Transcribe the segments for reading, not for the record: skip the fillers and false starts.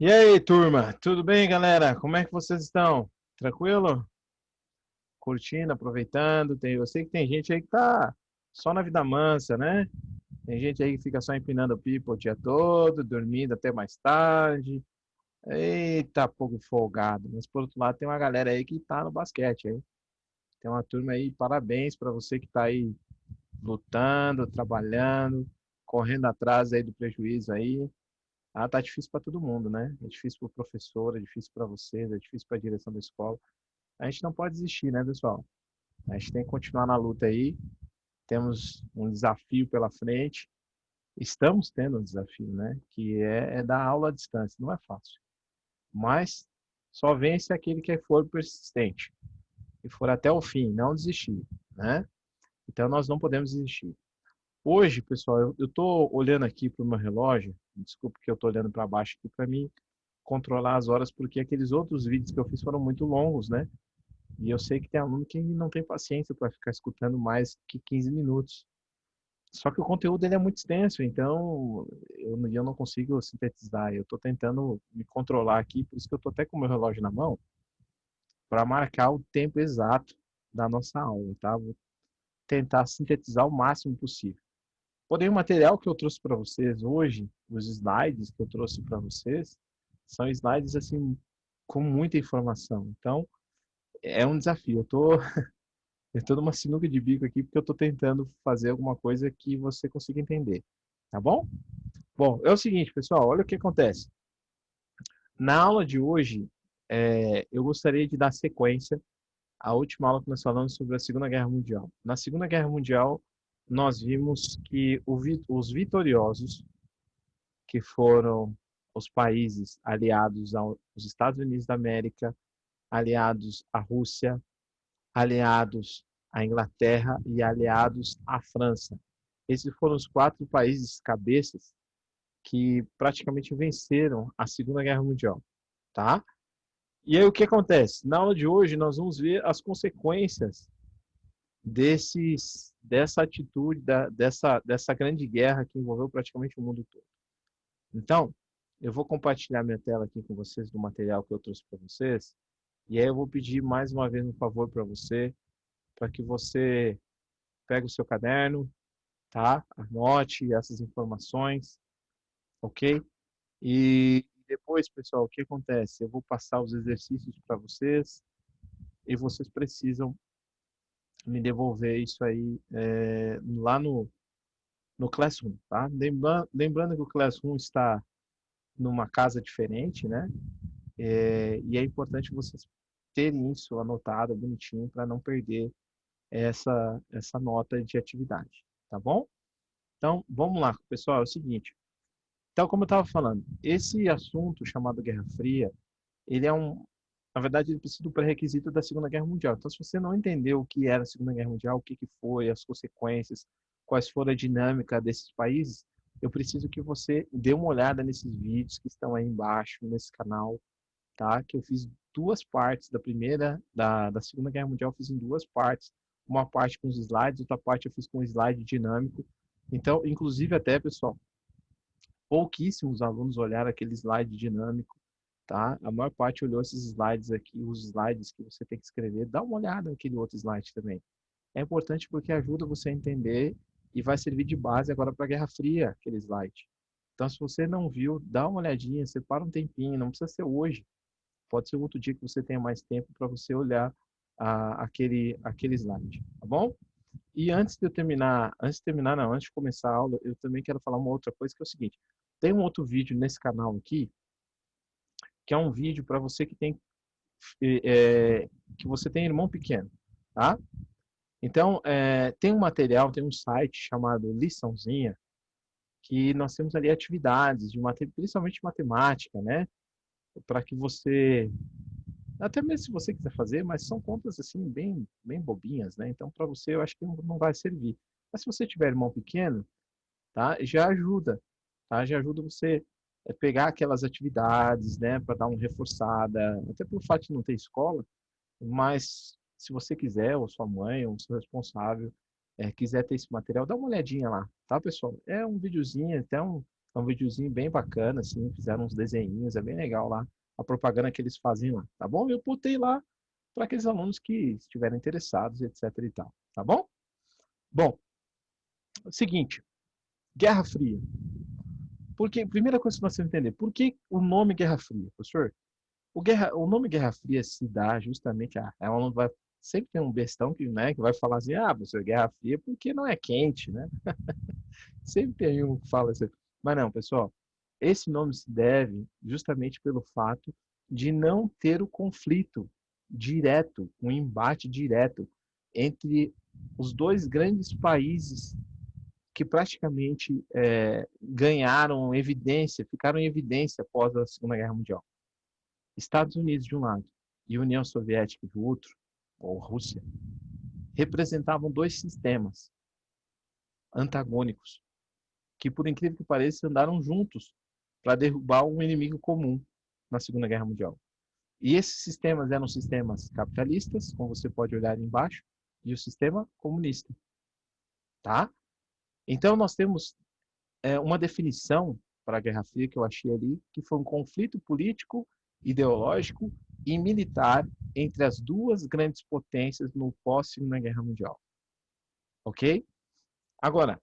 E aí, turma? Tudo bem, galera? Como é que vocês estão? Tranquilo? Curtindo, aproveitando? Eu sei que tem gente aí que tá só na vida mansa, né? Tem gente aí que fica só empinando pipa o dia todo, dormindo até mais tarde. Eita, pouco folgado. Mas por outro lado, tem uma galera aí que tá no basquete, hein? Tem uma turma aí, parabéns pra você que tá aí lutando, trabalhando, correndo atrás aí do prejuízo aí. Ah, tá difícil para todo mundo, né? É difícil para o professor, é difícil para vocês, é difícil para a direção da escola. A gente não pode desistir, né, pessoal? A gente tem que continuar na luta aí. Temos um desafio pela frente. Estamos tendo um desafio, né? Que é dar aula à distância. Não é fácil. Mas só vence aquele que for persistente e for até o fim, não desistir, né? Então nós não podemos desistir. Hoje, pessoal, eu tô olhando aqui para o meu relógio. Desculpa que eu tô olhando para baixo aqui para mim controlar as horas, porque aqueles outros vídeos que eu fiz foram muito longos, né? E eu sei que tem aluno que não tem paciência para ficar escutando mais que 15 minutos. Só que o conteúdo ele é muito extenso, então eu não consigo sintetizar. Eu estou tentando me controlar aqui, por isso que eu estou até com o meu relógio na mão, para marcar o tempo exato da nossa aula, tá? Vou tentar sintetizar o máximo possível. Porém, o material que eu trouxe para vocês hoje, os slides que eu trouxe para vocês, são slides assim com muita informação. Então, é um desafio. Eu tô numa sinuca de bico aqui porque eu tô tentando fazer alguma coisa que você consiga entender. Tá bom? Bom, é o seguinte, pessoal, olha o que acontece. Na aula de hoje, eu gostaria de dar sequência à última aula que nós falamos sobre a Segunda Guerra Mundial. Na Segunda Guerra Mundial, nós vimos que os vitoriosos, que foram os países aliados aos Estados Unidos da América, aliados à Rússia, aliados à Inglaterra e aliados à França. Esses foram os quatro países cabeças que praticamente venceram a Segunda Guerra Mundial, tá? E aí o que acontece? Na aula de hoje nós vamos ver as consequências dessa atitude, dessa grande guerra que envolveu praticamente o mundo todo. Então, eu vou compartilhar minha tela aqui com vocês do material que eu trouxe para vocês, e aí eu vou pedir mais uma vez um favor para você, para que você pegue o seu caderno, tá? Anote essas informações, ok? E depois, pessoal, o que acontece? Eu vou passar os exercícios para vocês e vocês precisam me devolver isso aí lá no Classroom, tá? Lembrando que o Classroom está numa casa diferente, né? E é importante vocês terem isso anotado, bonitinho, para não perder essa nota de atividade, tá bom? Então, vamos lá, pessoal, é o seguinte. Então, como eu estava falando, esse assunto chamado Guerra Fria, ele é na verdade, ele precisa do pré-requisito da Segunda Guerra Mundial. Então, se você não entendeu o que era a Segunda Guerra Mundial, o que que foi, as consequências, quais foram a dinâmica desses países, eu preciso que você dê uma olhada nesses vídeos que estão aí embaixo, nesse canal, tá? Que eu fiz duas partes da Segunda Guerra Mundial, eu fiz em duas partes. Uma parte com os slides, outra parte eu fiz com slide dinâmico. Então, inclusive até, pessoal, pouquíssimos alunos olharam aquele slide dinâmico, tá? A maior parte olhou esses slides aqui, os slides que você tem que escrever. Dá uma olhada naquele outro slide também. É importante porque ajuda você a entender e vai servir de base agora para a Guerra Fria, aquele slide. Então, se você não viu, dá uma olhadinha, separa um tempinho, não precisa ser hoje. Pode ser outro dia que você tenha mais tempo para você olhar aquele slide, tá bom? E antes de começar a aula, eu também quero falar uma outra coisa que é o seguinte: tem um outro vídeo nesse canal aqui, que é um vídeo para você que você tem irmão pequeno, tá? Então, tem um material, tem um site chamado Liçãozinha, que nós temos ali atividades principalmente matemática, né? Para que você, até mesmo se você quiser fazer, mas são contas assim bem bobinhas, né? Então, para você, eu acho que não vai servir. Mas se você tiver irmão pequeno, tá? Já ajuda, tá? Já ajuda você pegar aquelas atividades, né, para dar uma reforçada, até pelo fato de não ter escola, mas se você quiser, ou sua mãe, ou seu responsável, quiser ter esse material, dá uma olhadinha lá, tá, pessoal? É um videozinho, então, É um videozinho bem bacana, assim, fizeram uns desenhinhos, é bem legal lá, a propaganda que eles fazem lá, tá bom? Eu botei lá para aqueles alunos que estiverem interessados, etc e tal, tá bom? Bom, é o seguinte, Guerra Fria. Porque, primeira coisa que nós temos que entender, por que o nome Guerra Fria, professor? O nome Guerra Fria se dá justamente a ela não vai sempre tem um bestão que, né, que vai falar assim, ah, professor, Guerra Fria porque não é quente, né? Sempre tem um que fala assim. Mas não, pessoal, esse nome se deve justamente pelo fato de não ter o conflito direto, um embate direto entre os dois grandes países que praticamente ganharam evidência, ficaram em evidência após a Segunda Guerra Mundial. Estados Unidos de um lado e União Soviética do outro, ou Rússia, representavam dois sistemas antagônicos que, por incrível que pareça, andaram juntos para derrubar um inimigo comum na Segunda Guerra Mundial. E esses sistemas eram sistemas capitalistas, como você pode olhar ali embaixo, e o sistema comunista, tá? Então nós temos uma definição para a Guerra Fria que eu achei ali, que foi um conflito político, ideológico e militar entre as duas grandes potências no pós-Segunda Guerra Mundial. Ok? Agora,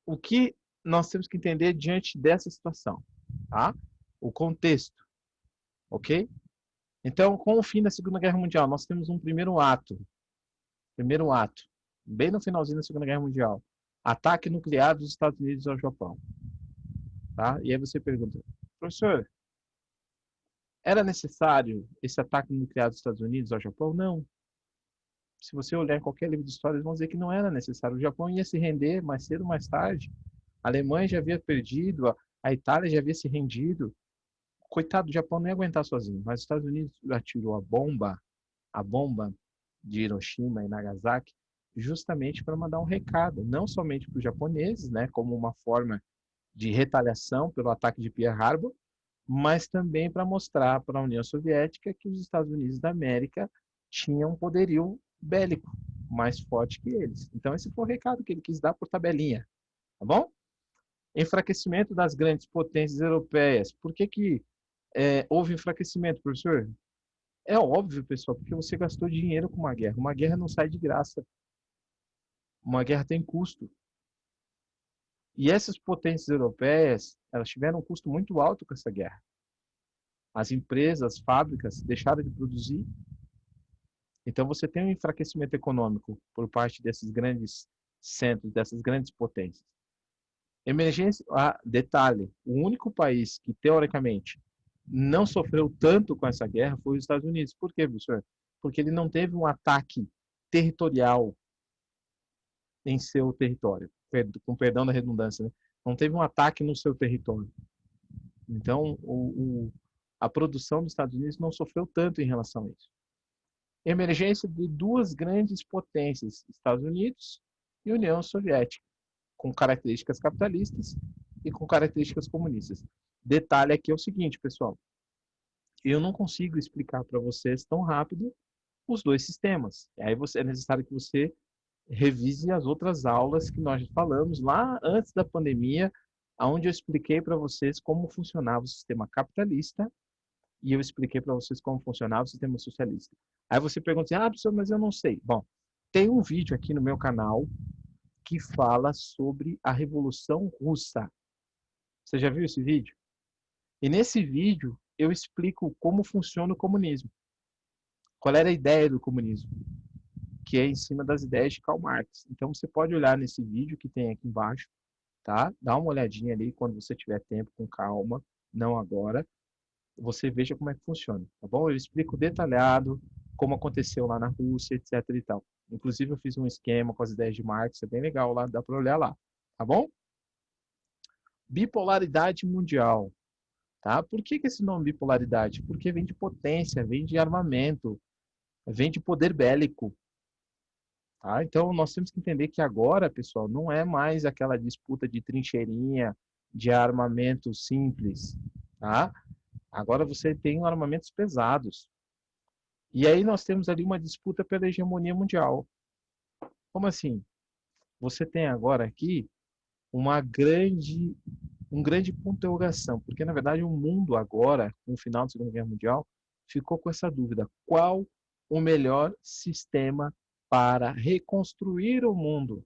o que nós temos que entender diante dessa situação? Tá? O contexto. Ok? Então, com o fim da Segunda Guerra Mundial, nós temos um primeiro ato, bem no finalzinho da Segunda Guerra Mundial, ataque nuclear dos Estados Unidos ao Japão. Tá? E aí você pergunta, professor, era necessário esse ataque nuclear dos Estados Unidos ao Japão? Não. Se você olhar em qualquer livro de história, eles vão dizer que não era necessário. O Japão ia se render mais cedo ou mais tarde. A Alemanha já havia perdido, a Itália já havia se rendido. Coitado do Japão não ia aguentar sozinho, mas os Estados Unidos atirou a bomba de Hiroshima e Nagasaki, justamente para mandar um recado, não somente para os japoneses, né, como uma forma de retaliação pelo ataque de Pearl Harbor, mas também para mostrar para a União Soviética que os Estados Unidos da América tinham um poderio bélico mais forte que eles. Então esse foi o recado que ele quis dar por tabelinha, tá bom? Enfraquecimento das grandes potências europeias. Por que houve enfraquecimento, professor? É óbvio, pessoal, porque você gastou dinheiro com uma guerra. Uma guerra não sai de graça. Uma guerra tem custo. E essas potências europeias, elas tiveram um custo muito alto com essa guerra. As empresas, as fábricas deixaram de produzir. Então você tem um enfraquecimento econômico por parte desses grandes centros, dessas grandes potências. Emergência, detalhe, o único país que teoricamente não sofreu tanto com essa guerra foi os Estados Unidos. Por quê, professor? Porque ele não teve um ataque territorial em seu território, com perdão da redundância, né? Não teve um ataque no seu território. Então, a produção dos Estados Unidos não sofreu tanto em relação a isso. Emergência de duas grandes potências, Estados Unidos e União Soviética, com características capitalistas e com características comunistas. Detalhe aqui é o seguinte, pessoal, eu não consigo explicar para vocês tão rápido os dois sistemas. Aí é necessário que você revise as outras aulas que nós falamos lá antes da pandemia, onde eu expliquei para vocês como funcionava o sistema capitalista e eu expliquei para vocês como funcionava o sistema socialista. Aí você pergunta assim, professor, mas eu não sei. Bom, tem um vídeo aqui no meu canal que fala sobre a Revolução Russa. Você já viu esse vídeo? E nesse vídeo eu explico como funciona o comunismo. Qual era a ideia do comunismo? Que é em cima das ideias de Karl Marx. Então você pode olhar nesse vídeo que tem aqui embaixo, tá? Dá uma olhadinha ali quando você tiver tempo, com calma, não agora. Você veja como é que funciona, tá bom? Eu explico detalhado como aconteceu lá na Rússia, etc e tal. Inclusive eu fiz um esquema com as ideias de Marx, é bem legal lá, dá para olhar lá, tá bom? Bipolaridade mundial, tá? Por que esse nome bipolaridade? Porque vem de potência, vem de armamento, vem de poder bélico, tá? Então nós temos que entender que agora, pessoal, não é mais aquela disputa de trincheirinha, de armamento simples, tá? Agora você tem armamentos pesados. E aí nós temos ali uma disputa pela hegemonia mundial. Como assim? Você tem agora aqui uma grande um grande ponto de interrogação, porque na verdade o mundo agora, no final da Segunda Guerra Mundial, ficou com essa dúvida: qual o melhor sistema para reconstruir o mundo?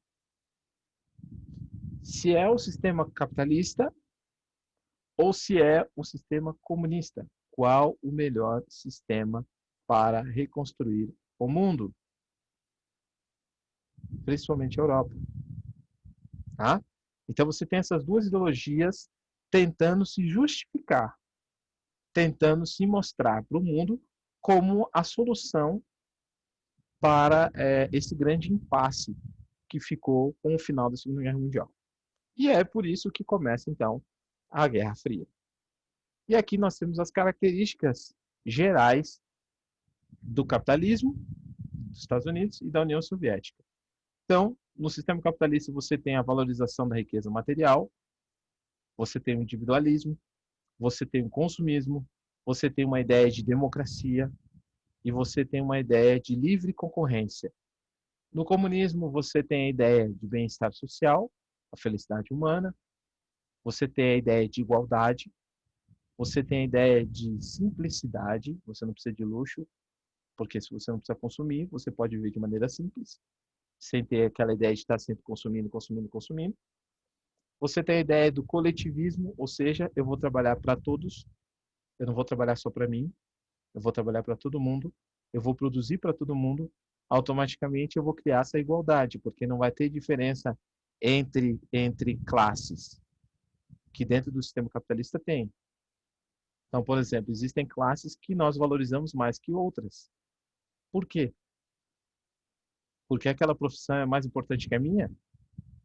Se é o sistema capitalista ou se é o sistema comunista? Qual o melhor sistema para reconstruir o mundo? Principalmente a Europa. Tá? Então você tem essas duas ideologias tentando se justificar, tentando se mostrar para o mundo como a solução para esse grande impasse que ficou com o final da Segunda Guerra Mundial. E é por isso que começa, então, a Guerra Fria. E aqui nós temos as características gerais do capitalismo dos Estados Unidos e da União Soviética. Então, no sistema capitalista, você tem a valorização da riqueza material, você tem o individualismo, você tem o consumismo, você tem uma ideia de democracia e você tem uma ideia de livre concorrência. No comunismo, você tem a ideia de bem-estar social, a felicidade humana, você tem a ideia de igualdade, você tem a ideia de simplicidade, você não precisa de luxo, porque se você não precisa consumir, você pode viver de maneira simples, sem ter aquela ideia de estar sempre consumindo, consumindo, consumindo. Você tem a ideia do coletivismo, ou seja, eu vou trabalhar para todos, eu não vou trabalhar só para mim, eu vou trabalhar para todo mundo, eu vou produzir para todo mundo, automaticamente eu vou criar essa igualdade, porque não vai ter diferença entre classes, que dentro do sistema capitalista tem. Então, por exemplo, existem classes que nós valorizamos mais que outras. Por quê? Porque aquela profissão é mais importante que a minha?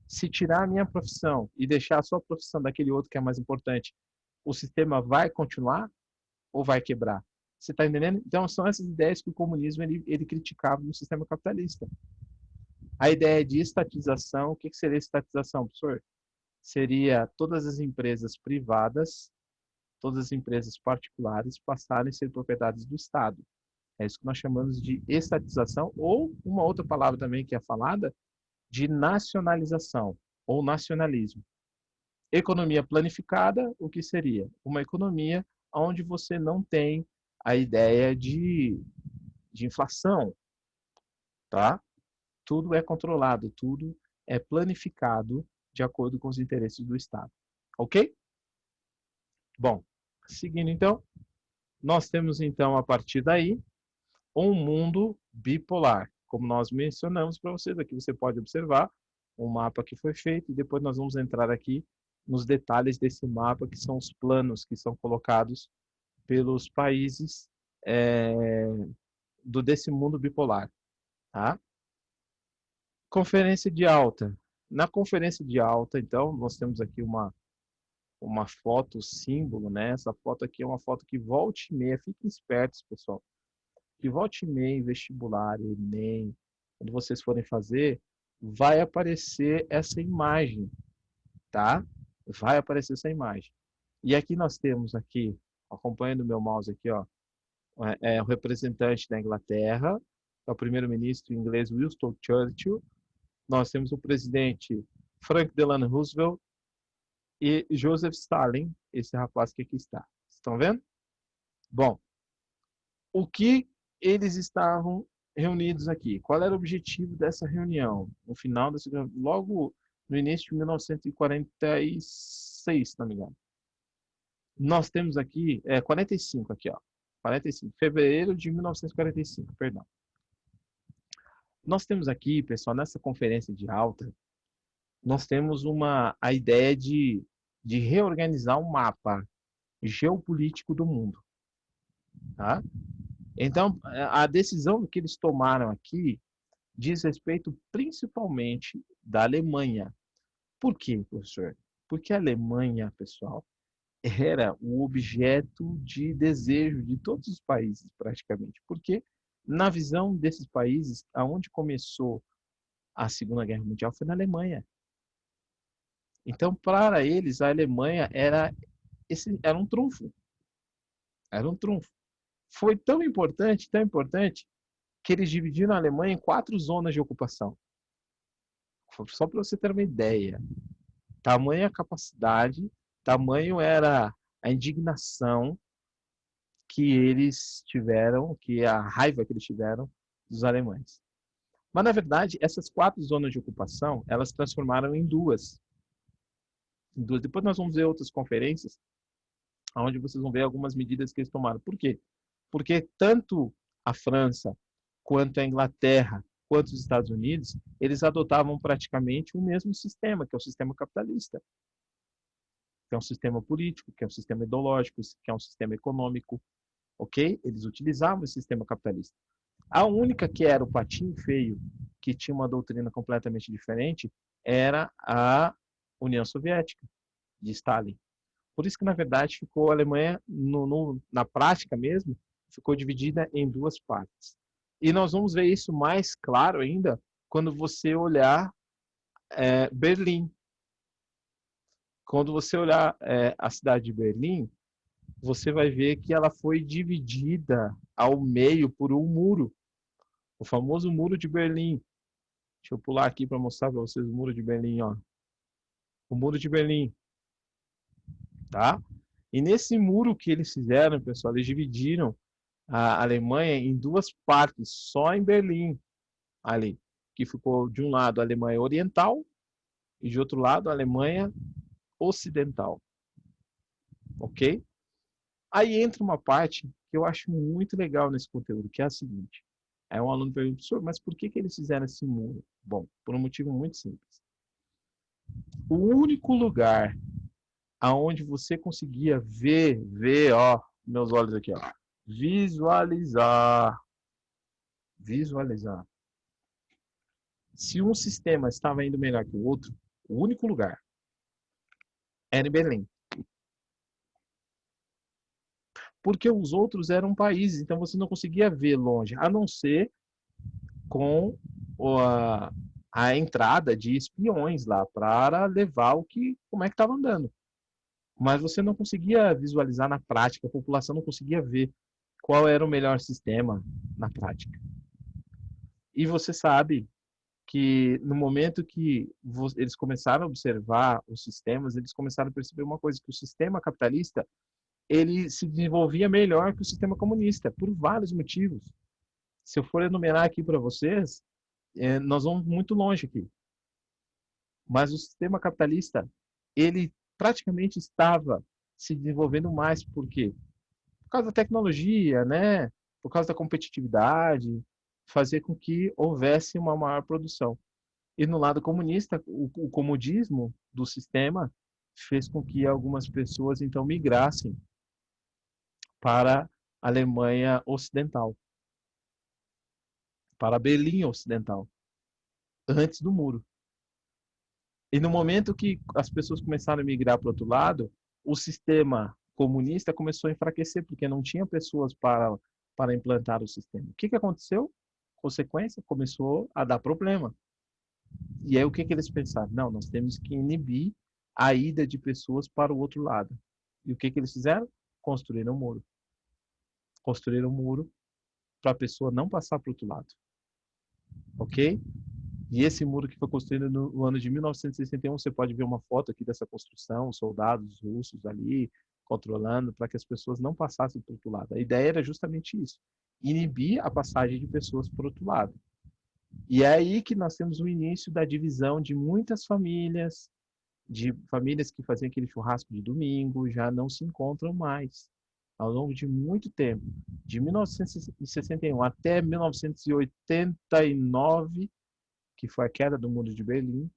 Se tirar a minha profissão e deixar só a profissão daquele outro que é mais importante, o sistema vai continuar ou vai quebrar? Você está entendendo? Então, são essas ideias que o comunismo ele criticava no sistema capitalista. A ideia de estatização, o que seria estatização, professor? Seria todas as empresas privadas, todas as empresas particulares passarem a ser propriedades do Estado. É isso que nós chamamos de estatização, ou uma outra palavra também que é falada, de nacionalização, ou nacionalismo. Economia planificada, o que seria? Uma economia onde você não tem a ideia de inflação, tá? Tudo é controlado, tudo é planificado de acordo com os interesses do Estado. Ok? Bom, seguindo então, nós temos então a partir daí um mundo bipolar, como nós mencionamos para vocês aqui, você pode observar um mapa que foi feito e depois nós vamos entrar aqui nos detalhes desse mapa, que são os planos que são colocados pelos países desse mundo bipolar. Tá? Conferência de alta. Na conferência de alta, então, nós temos aqui uma foto símbolo, né? Essa foto aqui é uma foto que volta e meia, fiquem espertos, pessoal, que volta e meia em vestibular, Enem, quando vocês forem fazer, vai aparecer essa imagem, tá? Vai aparecer essa imagem. E aqui nós temos aqui, acompanhando o meu mouse aqui, ó, o representante da Inglaterra, é o primeiro-ministro inglês Winston Churchill. Nós temos o presidente Frank Delano Roosevelt e Joseph Stalin, esse rapaz que aqui está. Estão vendo? Bom, o que eles estavam reunidos aqui? Qual era o objetivo dessa reunião? No final da segunda, logo no início de 1946, se não me engano. Nós temos aqui, 45 aqui, ó. 45, fevereiro de 1945, perdão. Nós temos aqui, pessoal, nessa conferência de alta, nós temos a ideia de reorganizar um mapa geopolítico do mundo. Tá? Então, a decisão que eles tomaram aqui diz respeito principalmente da Alemanha. Por quê, professor? Porque a Alemanha, pessoal, era o objeto de desejo de todos os países, praticamente. Porque, na visão desses países, aonde começou a Segunda Guerra Mundial foi na Alemanha. Então, para eles, a Alemanha era um trunfo. Era um trunfo. Foi tão importante, que eles dividiram a Alemanha em 4 zonas de ocupação. Só para você ter uma ideia. Tamanha capacidade Tamanho era a indignação que eles tiveram, que a raiva que eles tiveram dos alemães. Mas, na verdade, essas 4 zonas de ocupação, elas se transformaram em duas. Depois nós vamos ver outras conferências, onde vocês vão ver algumas medidas que eles tomaram. Por quê? Porque tanto a França, quanto a Inglaterra, quanto os Estados Unidos, eles adotavam praticamente o mesmo sistema, que é o sistema capitalista, que é um sistema político, que é um sistema ideológico, que é um sistema econômico, ok? Eles utilizavam o sistema capitalista. A única que era o patinho feio, que tinha uma doutrina completamente diferente, era a União Soviética, de Stalin. Por isso que, na verdade, ficou a Alemanha, na prática mesmo, ficou dividida em duas partes. E nós vamos ver isso mais claro ainda quando você olhar Berlim. Quando você olhar a cidade de Berlim, você vai ver que ela foi dividida ao meio por um muro, o famoso Muro de Berlim. Deixa eu pular aqui para mostrar para vocês o Muro de Berlim, ó. O Muro de Berlim, tá? E nesse muro que eles fizeram, pessoal, eles dividiram a Alemanha em duas partes, só em Berlim, ali, que ficou de um lado a Alemanha Oriental e de outro lado a Alemanha Ocidental, ok? Aí entra uma parte que eu acho muito legal nesse conteúdo, que é a seguinte. Aí um aluno pergunta, professor, mas por que eles fizeram esse muro? Bom, por um motivo muito simples. O único lugar aonde você conseguia ver, ó, meus olhos aqui, ó, visualizar. Se um sistema estava indo melhor que o outro, o único lugar era em Berlim. Porque os outros eram países, então você não conseguia ver longe, a não ser com a entrada de espiões lá para levar como é que estava andando. Mas você não conseguia visualizar na prática, a população não conseguia ver qual era o melhor sistema na prática. E você sabe que no momento que eles começaram a observar os sistemas, eles começaram a perceber uma coisa, que o sistema capitalista ele se desenvolvia melhor que o sistema comunista, por vários motivos. Se eu for enumerar aqui para vocês, nós vamos muito longe aqui. Mas o sistema capitalista, ele praticamente estava se desenvolvendo mais, por quê? Por causa da tecnologia, né? Por causa da competitividade, fazer com que houvesse uma maior produção. E no lado comunista, o comodismo do sistema fez com que algumas pessoas então migrassem para a Alemanha Ocidental, para Berlim Ocidental, antes do muro. E no momento que as pessoas começaram a migrar para o outro lado, o sistema comunista começou a enfraquecer, porque não tinha pessoas para implantar o sistema. O que aconteceu? Consequência, começou a dar problema. E aí o que eles pensaram? Não, nós temos que inibir a ida de pessoas para o outro lado. E o que eles fizeram? Construíram um muro. Construíram um muro para a pessoa não passar para o outro lado. Ok? E esse muro que foi construído no ano de 1961, você pode ver uma foto aqui dessa construção, soldados russos ali controlando para que as pessoas não passassem para o outro lado. A ideia era justamente isso, inibir a passagem de pessoas para o outro lado. E é aí que nós temos o início da divisão de muitas famílias, de famílias que faziam aquele churrasco de domingo, já não se encontram mais. Ao longo de muito tempo, de 1961 até 1989, que foi a queda do Muro de Berlim,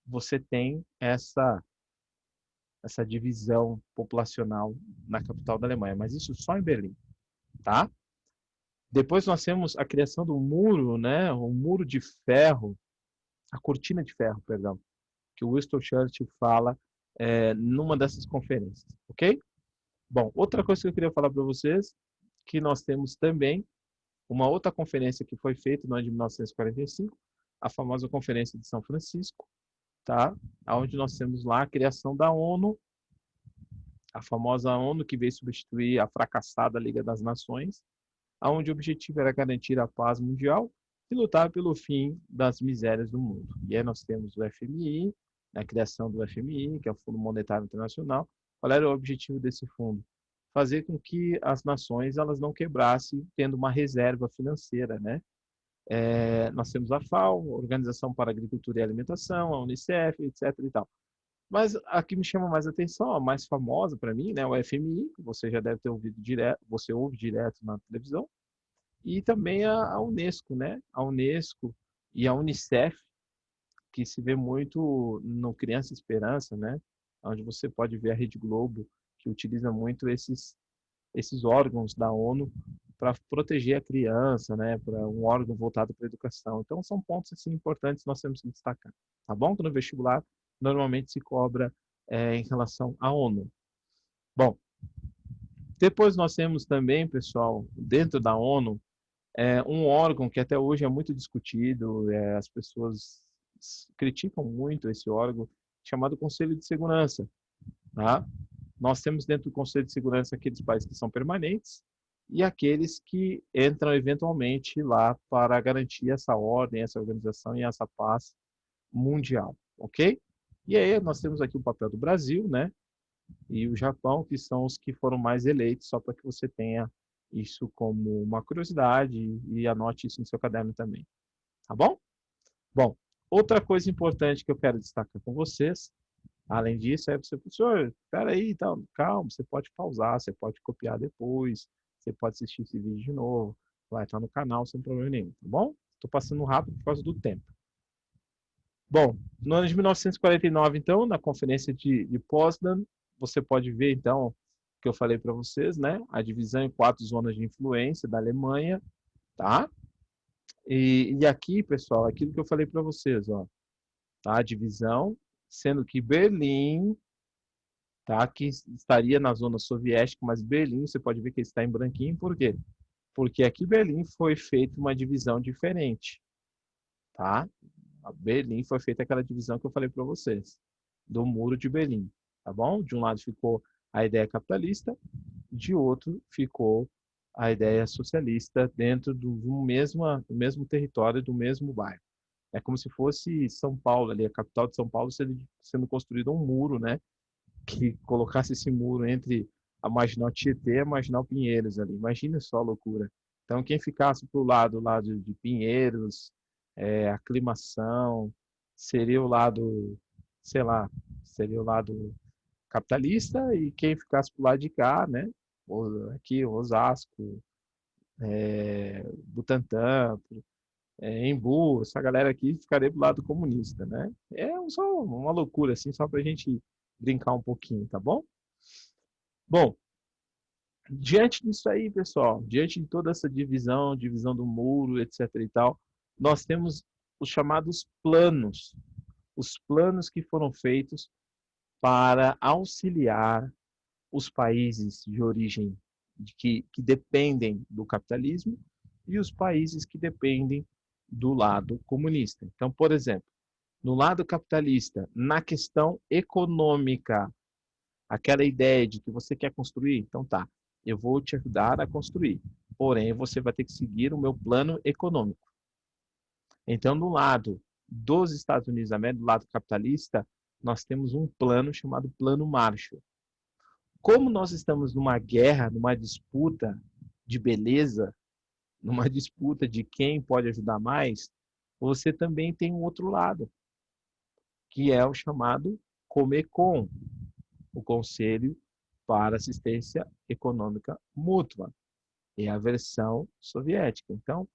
você tem essa divisão populacional na capital da Alemanha, mas isso só em Berlim, tá? Depois nós temos a criação do muro, né? O muro de ferro, a cortina de ferro, perdão, que o Winston Churchill fala numa dessas conferências, ok? Bom, outra coisa que eu queria falar para vocês, que nós temos também uma outra conferência que foi feita no ano de 1945, a famosa Conferência de São Francisco, tá? Onde nós temos lá a criação da ONU, a famosa ONU que veio substituir a fracassada Liga das Nações, onde o objetivo era garantir a paz mundial e lutar pelo fim das misérias do mundo. E aí nós temos o FMI, a criação do FMI, que é o Fundo Monetário Internacional, Qual era o objetivo desse fundo? Fazer com que as nações elas não quebrassem tendo uma reserva financeira, né? Nós temos a FAO, Organização para a Agricultura e Alimentação, a Unicef, etc. e tal. Mas a que me chama mais atenção, a mais famosa para mim, né, o FMI, que você já deve ter ouvido direto, você ouve direto na televisão, e também a Unesco, né? A Unesco e a Unicef, que se vê muito no Criança Esperança, né? Onde você pode ver a Rede Globo, que utiliza muito esses órgãos da ONU para proteger a criança, né? Para um órgão voltado para a educação. Então, são pontos assim importantes que nós temos que destacar, tá bom? Que no vestibular normalmente se cobra em relação à ONU. Bom, depois nós temos também, pessoal, dentro da ONU, um órgão que até hoje é muito discutido, as pessoas criticam muito esse órgão, chamado Conselho de Segurança, tá? Nós temos dentro do Conselho de Segurança aqueles países que são permanentes e aqueles que entram eventualmente lá para garantir essa ordem, essa organização e essa paz mundial, ok? E aí nós temos aqui o papel do Brasil, né? E o Japão, que são os que foram mais eleitos, só para que você tenha isso como uma curiosidade e anote isso no seu caderno também, tá bom? Bom, outra coisa importante que eu quero destacar com vocês, além disso, é você, professor, espera aí, então, calma, você pode pausar, você pode copiar depois, você pode assistir esse vídeo de novo, vai estar no canal sem problema nenhum, tá bom? Estou passando rápido por causa do tempo. Bom, no ano de 1949, então, na Conferência de Potsdam, você pode ver, então, o que eu falei para vocês, né? A divisão em 4 zonas de influência da Alemanha, tá? E aqui, pessoal, aquilo que eu falei para vocês, ó, tá? A divisão, sendo que Berlim, tá? Que estaria na zona soviética, mas Berlim, você pode ver que ele está em branquinho, por quê? Porque aqui em Berlim foi feita uma divisão diferente, tá? A Berlim foi feita aquela divisão que eu falei para vocês, do Muro de Berlim, tá bom? De um lado ficou a ideia capitalista, de outro ficou a ideia socialista dentro do mesmo território, do mesmo bairro. É como se fosse São Paulo, ali, a capital de São Paulo, sendo construído um muro, né? Que colocasse esse muro entre a Marginal Tietê e a Marginal Pinheiros ali. Imagina só a loucura. Então, quem ficasse para o lado de Pinheiros, Aclimação, seria o lado, sei lá, seria o lado capitalista, e quem ficasse para o lado de cá, né? Aqui, Osasco, Butantã, Embu, essa galera aqui ficaria do lado comunista, né? Só uma loucura, assim, só para a gente brincar um pouquinho, tá bom? Bom, diante disso aí, pessoal, diante de toda essa divisão do muro, etc e tal, nós temos os chamados planos, os planos que foram feitos para auxiliar os países de origem que dependem do capitalismo e os países que dependem do lado comunista. Então, por exemplo, no lado capitalista, na questão econômica, aquela ideia de que você quer construir, então tá, eu vou te ajudar a construir, porém você vai ter que seguir o meu plano econômico. Então, do lado dos Estados Unidos da América, do lado capitalista, nós temos um plano chamado Plano Marshall. Como nós estamos numa guerra, numa disputa de beleza, numa disputa de quem pode ajudar mais, você também tem um outro lado, que é o chamado Comecon, o Conselho para Assistência Econômica Mútua. É a versão soviética. Então,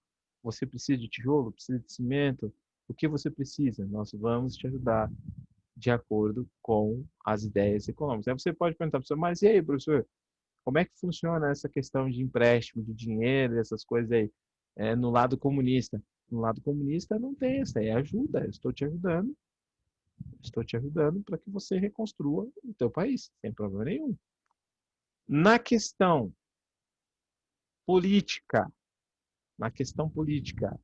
você precisa de tijolo, precisa de cimento, o que você precisa? Nós vamos te ajudar de acordo com as ideias econômicas. Aí você pode perguntar, professor, mas e aí, professor, como é que funciona essa questão de empréstimo de dinheiro, essas coisas aí, no lado comunista? No lado comunista não tem essa, é ajuda, eu estou te ajudando para que você reconstrua o teu país, sem problema nenhum. Na questão política, na questão política,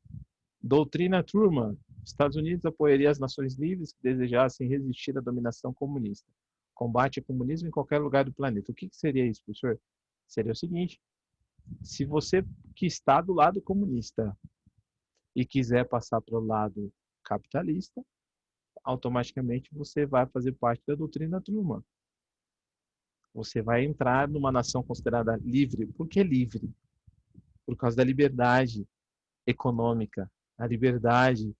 doutrina Truman, Estados Unidos apoiaria as nações livres que desejassem resistir à dominação comunista. Combate ao comunismo em qualquer lugar do planeta. O que seria isso, professor? Seria o seguinte: se você que está do lado comunista e quiser passar para o lado capitalista, automaticamente você vai fazer parte da doutrina Truman. Você vai entrar numa nação considerada livre. Por que livre? Por causa da liberdade econômica, a liberdade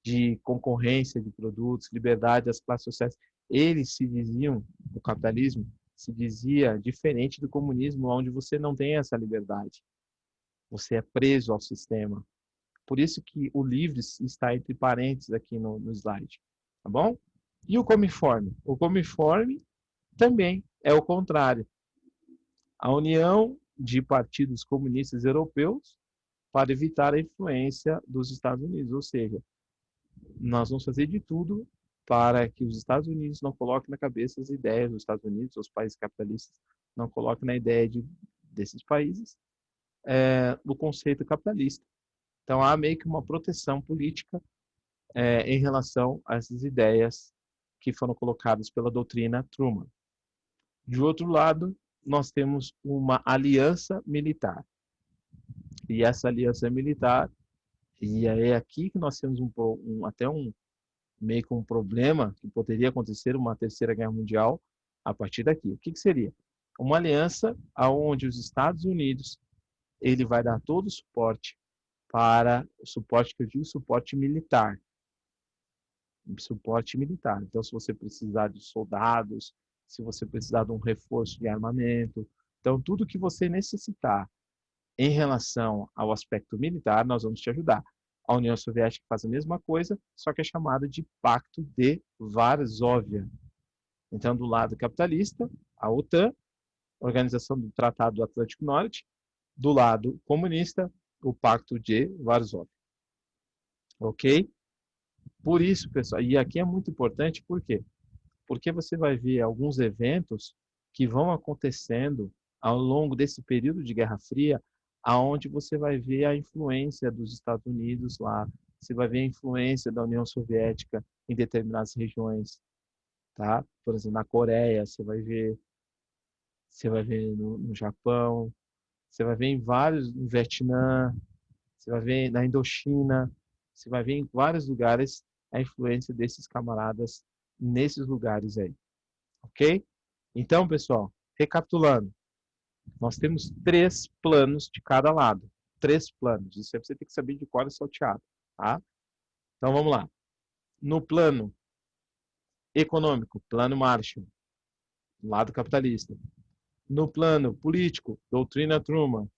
de concorrência de produtos, liberdade das classes sociais. Eles se diziam, o capitalismo se dizia diferente do comunismo, onde você não tem essa liberdade. Você é preso ao sistema. Por isso que o livre está entre parênteses aqui no slide. Tá bom? E o comiforme? O comiforme também é o contrário. A união de partidos comunistas europeus para evitar a influência dos Estados Unidos. Ou seja, nós vamos fazer de tudo para que os Estados Unidos não coloquem na cabeça as ideias dos Estados Unidos, os países capitalistas não coloquem na ideia desses países do conceito capitalista. Então há meio que uma proteção política em relação a essas ideias que foram colocadas pela doutrina Truman. De outro lado, nós temos uma aliança militar. E essa aliança militar, e é aqui que nós temos até meio que um problema que poderia acontecer uma terceira guerra mundial a partir daqui. O que seria? Uma aliança aonde os Estados Unidos ele vai dar todo o suporte para o suporte que eu digo, suporte militar. Suporte militar. Então, se você precisar de soldados, se você precisar de um reforço de armamento, então tudo que você necessitar em relação ao aspecto militar, nós vamos te ajudar. A União Soviética faz a mesma coisa, só que é chamada de Pacto de Varsóvia. Então, do lado capitalista, a OTAN, Organização do Tratado do Atlântico Norte, do lado comunista, o Pacto de Varsóvia. Ok? Por isso, pessoal, e aqui é muito importante, por quê? Porque você vai ver alguns eventos que vão acontecendo ao longo desse período de Guerra Fria, aonde você vai ver a influência dos Estados Unidos lá, você vai ver a influência da União Soviética em determinadas regiões, tá? Por exemplo, na Coreia, você vai ver no Japão, você vai ver em vários, no Vietnã, você vai ver na Indochina, você vai ver em vários lugares a influência desses camaradas nesses lugares aí, ok? Então, pessoal, recapitulando, nós temos 3 planos de cada lado. 3 planos. Isso aí você tem que saber de cor e salteado. Tá? Então vamos lá. No plano econômico, plano Marshall, lado capitalista. No plano político, doutrina Truman.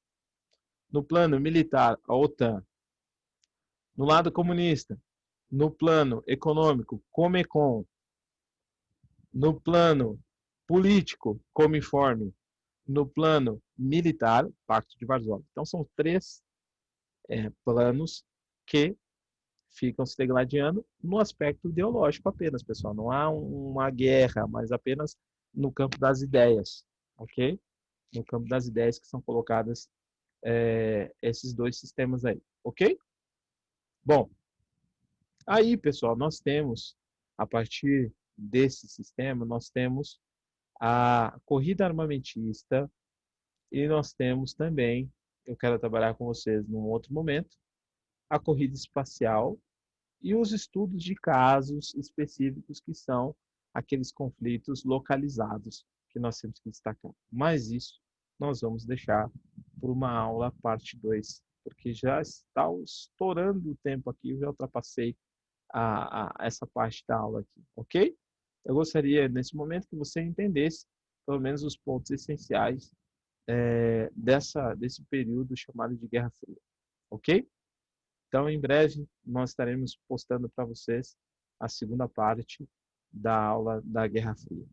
No plano militar, a OTAN. No lado comunista, no plano econômico, Comecon. No plano político, Comiforme. No plano militar, Pacto de Varsóvia. Então são 3 planos que ficam se degladiando no aspecto ideológico apenas, pessoal. Não há uma guerra, mas apenas no campo das ideias, ok? No campo das ideias que são colocadas esses 2 sistemas aí, ok? Bom, aí, pessoal, nós temos, a partir desse sistema, nós temos a corrida armamentista e nós temos também, eu quero trabalhar com vocês num outro momento, a corrida espacial e os estudos de casos específicos que são aqueles conflitos localizados que nós temos que destacar. Mas isso nós vamos deixar por uma aula parte 2, porque já está estourando o tempo aqui, eu já ultrapassei essa parte da aula aqui, ok? Eu gostaria, nesse momento, que você entendesse pelo menos os pontos essenciais desse período chamado de Guerra Fria, ok? Então, em breve, nós estaremos postando para vocês a segunda parte da aula da Guerra Fria.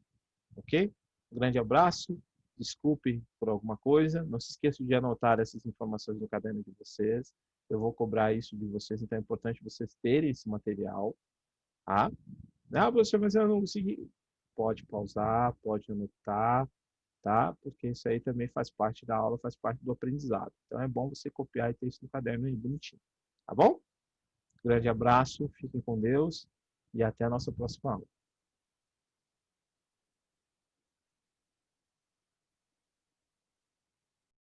Ok? Um grande abraço. Desculpe por alguma coisa. Não se esqueçam de anotar essas informações no caderno de vocês. Eu vou cobrar isso de vocês, então é importante vocês terem esse material. Tá? Ah, professor, mas eu não consegui. Pode pausar, pode anotar, tá? Porque isso aí também faz parte da aula, faz parte do aprendizado. Então é bom você copiar e ter isso no caderno aí bonitinho. Tá bom? Grande abraço, fiquem com Deus e até a nossa próxima aula.